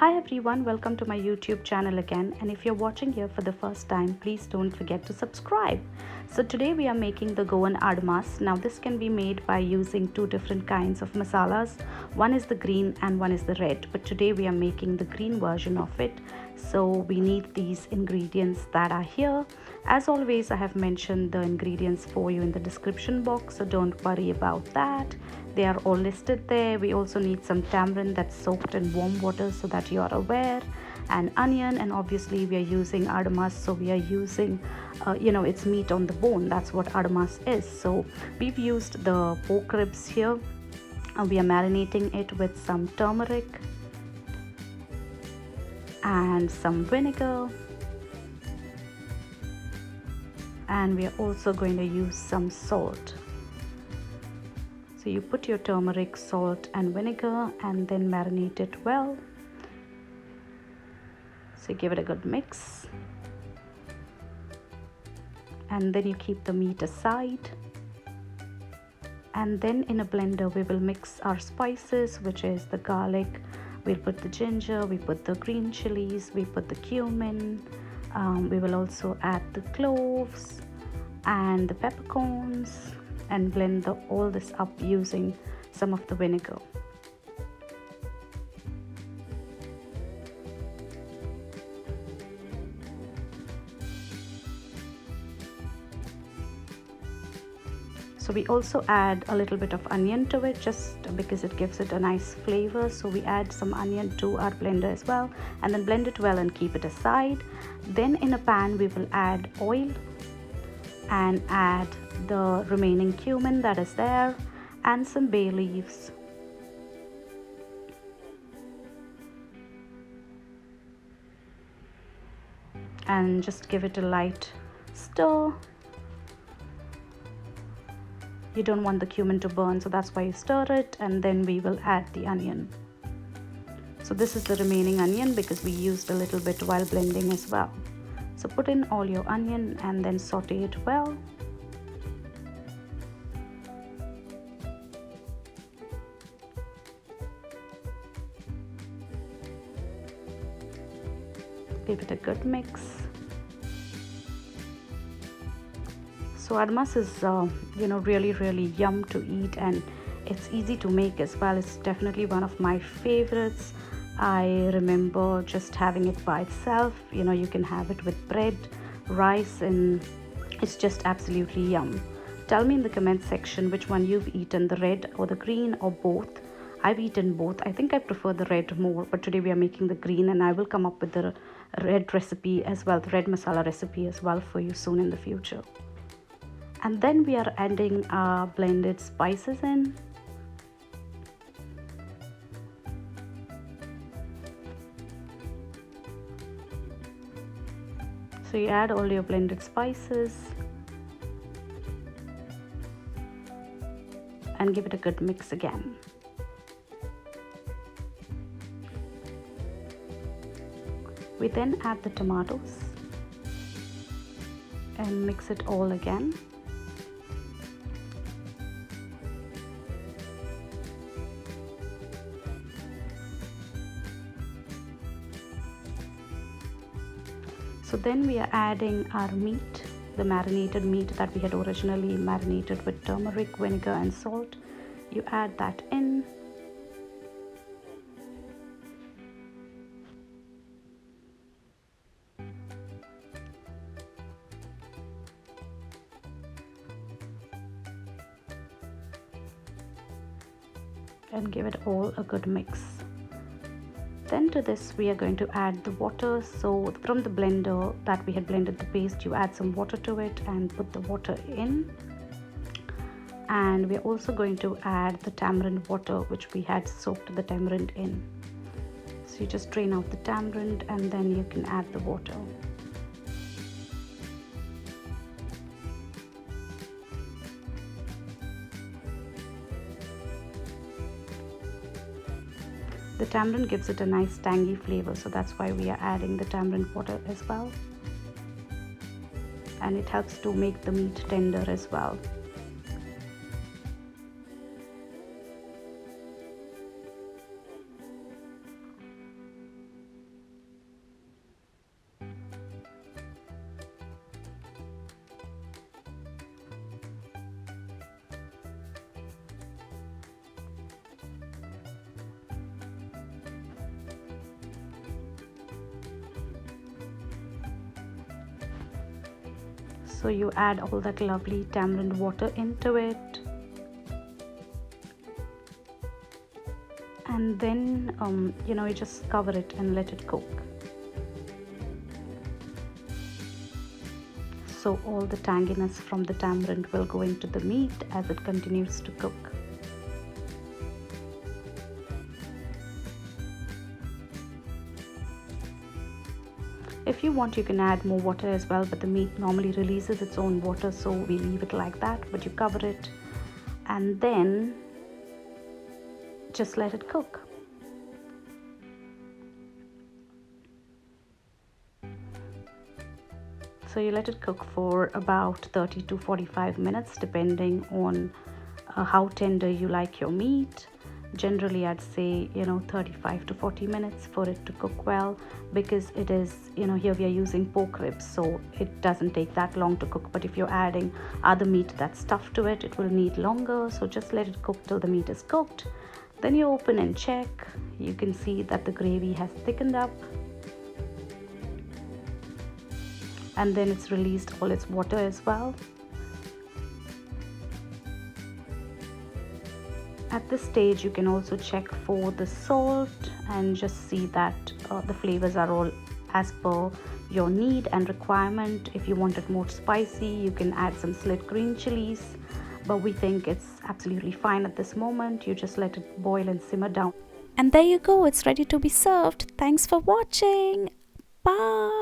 Hi everyone, welcome to my YouTube channel again, and if you're watching here for the first time, please don't forget to subscribe. So today we are making the Goan Add Mass. Now this can be made by using two different kinds of masalas. One is the green and one is the red, but today we are making the green version of it. So we need these ingredients that are here. As always, I have mentioned the ingredients for you in the description box, so don't worry about that. They are all listed there. We also need some tamarind that's soaked in warm water so that you are aware, and onion, and obviously we are using Add Mass, so we are using it's meat on the bone. That's what Add Mass is. So we've used the pork ribs here. We are marinating it with some turmeric and some vinegar, and we are also going to use some salt. So you put your turmeric, salt and vinegar and then marinate it well. So you give it a good mix, and then you keep the meat aside, and then in a blender we will mix our spices, which is the garlic, we'll put the ginger, we put the green chillies, we put the cumin, we will also add the cloves and the peppercorns, and blend all this up using some of the vinegar. So we also add a little bit of onion to it, just because it gives it a nice flavor. So we add some onion to our blender as well, and then blend it well and keep it aside. Then in a pan we will add oil and add the remaining cumin that is there and some bay leaves. And just give it a light stir. You don't want the cumin to burn, so that's why you stir it, and then we will add the onion. So this is the remaining onion because we used a little bit while blending as well. So put in all your onion and then saute it well. Give it a good mix. So Add Mass is really yum to eat, and it's easy to make as well. It's definitely one of my favorites. I remember just having it by itself. You can have it with bread, rice, and it's just absolutely yum. Tell me in the comment section which one you've eaten, the red or the green or both. I've eaten both. I think I prefer the red more, but today we are making the green, and I will come up with the red recipe as well, the red masala recipe as well for you soon in the future. And then we are adding our blended spices in. So you add all your blended spices and give it a good mix again. We then add the tomatoes and mix it all again. So then we are adding our meat, the marinated meat that we had originally marinated with turmeric, vinegar and salt. You add that in. And give it all a good mix. Then to this we are going to add the water. So from the blender that we had blended the paste, you add some water to it and put the water in. And we're also going to add the tamarind water, which we had soaked the tamarind in. So you just drain out the tamarind and then you can add the water. The tamarind gives it a nice tangy flavor, so that's why we are adding the tamarind water as well. And it helps to make the meat tender as well. So you add all that lovely tamarind water into it, and then you just cover it and let it cook. So all the tanginess from the tamarind will go into the meat as it continues to cook. If you want, you can add more water as well, but the meat normally releases its own water, so we leave it like that. But you cover it and then just let it cook. So you let it cook for about 30 to 45 minutes depending on how tender you like your meat. Generally I'd say 35 to 40 minutes for it to cook well, because it is here we are using pork ribs, so it doesn't take that long to cook. But if you're adding other meat that's stuffed to it, it will need longer. So just let it cook till the meat is cooked. Then you open and check. You can see that the gravy has thickened up, and then it's released all its water as well. At this stage you can also check for the salt and just see that the flavors are all as per your need and requirement. If you want it more spicy, you can add some slit green chillies, but we think it's absolutely fine at this moment. You just let it boil and simmer down. And there you go, it's ready to be served. Thanks for watching. Bye.